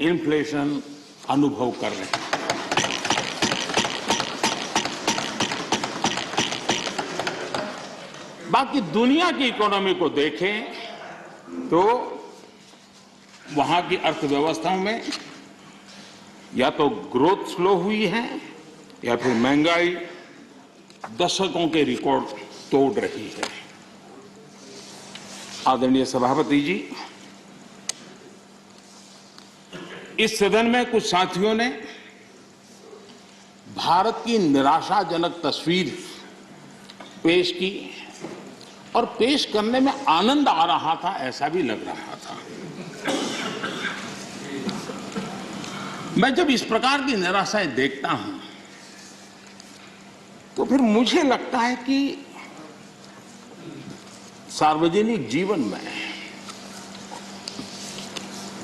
Inflation अनुभव कर रहे हैं। बाकी दुनिया की इकोनॉमी को देखें तो वहां की अर्थव्यवस्थाओं में या तो ग्रोथ स्लो हुई है या फिर महंगाई दशकों के रिकॉर्ड तोड़ रही है। आदरणीय सभापति जी, इस सदन में कुछ साथियों ने भारत की निराशाजनक तस्वीर पेश की और पेश करने में आनंद आ रहा था, ऐसा भी लग रहा था। मैं जब इस प्रकार की निराशाएं देखता हूं तो फिर मुझे लगता है कि सार्वजनिक जीवन में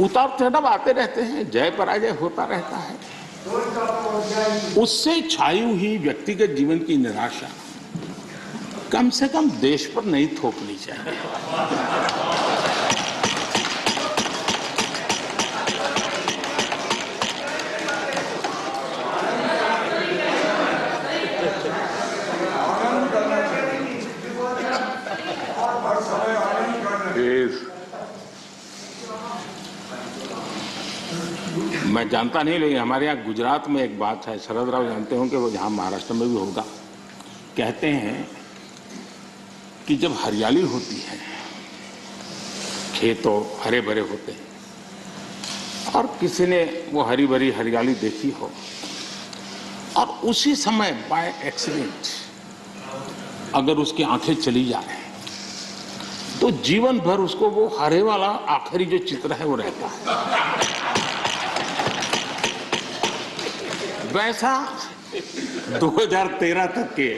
उतार चढ़ाव आते रहते हैं, जय पराजय होता रहता है। उससे छाई हुई व्यक्तिगत जीवन की निराशा कम से कम देश पर नहीं थोपनी चाहिए। मैं जानता नहीं, लेकिन हमारे यहाँ गुजरात में एक बात है, शरद राव जानते होंगे, वो जहाँ महाराष्ट्र में भी होगा। कहते हैं कि जब हरियाली होती है, खेतों हरे भरे होते हैं और किसी ने वो हरी भरी हरियाली देखी हो और उसी समय बाय एक्सीडेंट अगर उसकी आंखें चली जाए तो जीवन भर उसको वो हरे वाला आखिरी जो चित्र है वो रहता है। वैसा 2013 तक के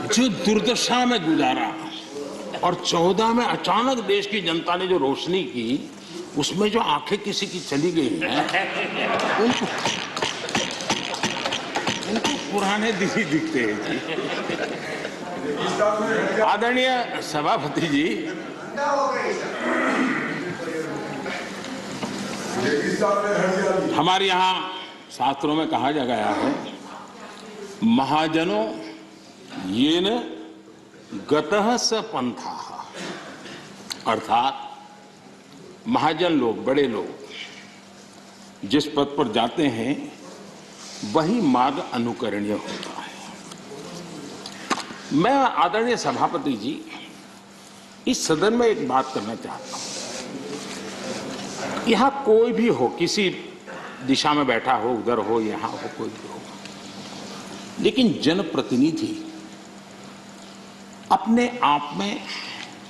जो दुर्दशा में गुजारा और 14 में अचानक देश की जनता ने जो रोशनी की, उसमें जो आंखें किसी की चली गई हैं, उनको पुराने दिन ही दिखते हैं जी। आदरणीय सभापति जी, हमारे यहाँ शास्त्रों में कहा गया है, महाजनों येन गतः स पंथाः, अर्थात महाजन लोग, बड़े लोग जिस पद पर जाते हैं वही मार्ग अनुकरणीय होता है। मैं आदरणीय सभापति जी इस सदन में एक बात करना चाहता हूं। यहां कोई भी हो, किसी दिशा में बैठा हो, उधर हो, यहां हो, कोई भी हो, लेकिन जनप्रतिनिधि अपने आप में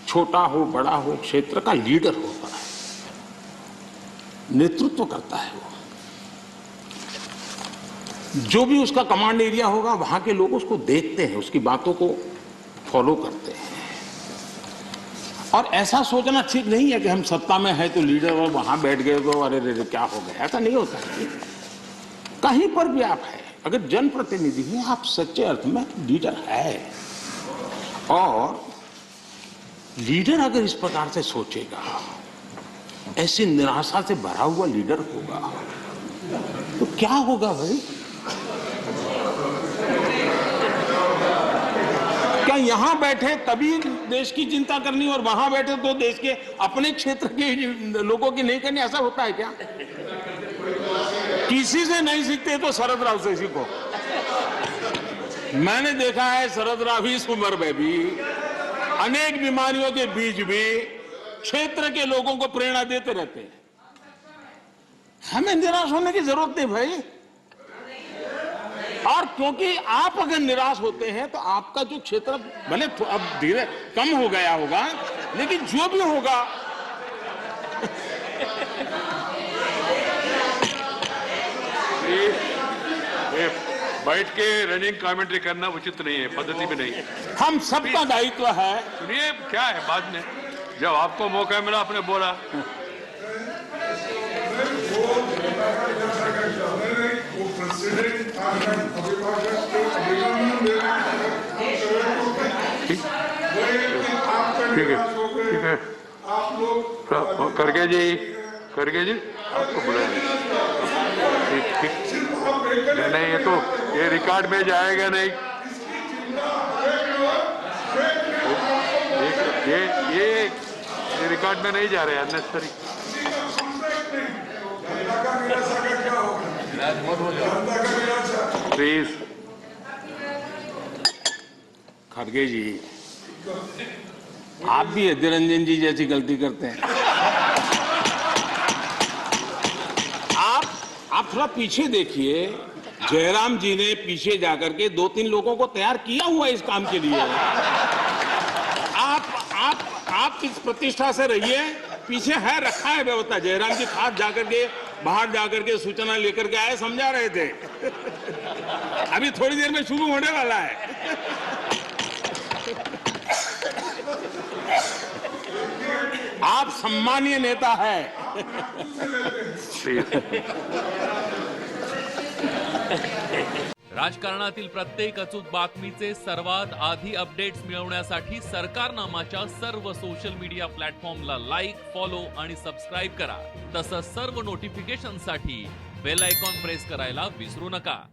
छोटा हो बड़ा हो क्षेत्र का लीडर होता है, नेतृत्व करता है। वो जो भी उसका कमांड एरिया होगा वहां के लोग उसको देखते हैं, उसकी बातों को फॉलो करते हैं। और ऐसा सोचना ठीक नहीं है कि हम सत्ता में है तो लीडर और वहां बैठ गए तो अरे रे क्या हो गया, ऐसा नहीं होता है। कहीं पर भी आप है, अगर जनप्रतिनिधि हैं, आप सच्चे अर्थ में लीडर है। और लीडर अगर इस प्रकार से सोचेगा, ऐसी निराशा से भरा हुआ लीडर होगा, तो क्या होगा भाई? क्या यहां बैठे तभी देश की चिंता करनी और वहां बैठे तो देश के अपने क्षेत्र के लोगों की नहीं करनी? ऐसा होता है क्या? किसी से नहीं सीखते तो शरद राव से सीखो। मैंने देखा है शरद राव इस उम्र में भी अनेक बीमारियों के बीच भी क्षेत्र के लोगों को प्रेरणा देते रहते हैं। हमें निराश होने की जरूरत नहीं भाई। और क्योंकि आप अगर निराश होते हैं तो आपका जो क्षेत्र भले अब धीरे कम हो गया होगा, लेकिन जो भी होगा बैठ के रनिंग कमेंट्री करना उचित नहीं है, पद्धति में नहीं है। हम सबका दायित्व है। सुनिए क्या है, बाद में जब आपको मौका मिला आपने बोला। ठीक है, ठीक है। करके जी आपको बुलाया ठीक नहीं, ये रिकॉर्ड में जाएगा नहीं। ये रिकॉर्ड में नहीं जा रहे, अननेसेसरी। प्लीज खड़गे जी, आप भी अधीर रंजन जी जैसी गलती करते हैं। आप थोड़ा पीछे देखिए, जयराम जी ने पीछे जाकर के 2-3 लोगों को तैयार किया हुआ है इस काम के लिए। आप इस प्रतिष्ठा से रहिए, पीछे है, रखा है व्यवस्था। जयराम जी खास जाकर के बाहर जाकर के सूचना लेकर के आए, समझा रहे थे। अभी थोड़ी देर में शुरू होने वाला है। आप सम्मानीय नेता है। राजकारणातील प्रत्येक अचूक बातमीचे सर्वात आधी अपडेट्स मिळवण्यासाठी सरकारनामाच्या सर्व सोशल मीडिया प्लॅटफॉर्मला लाईक, फॉलो आणि सबस्क्राईब करा। तसंच सर्व नोटिफिकेशनसाठी बेल आयकॉन प्रेस करायला विसरू नका।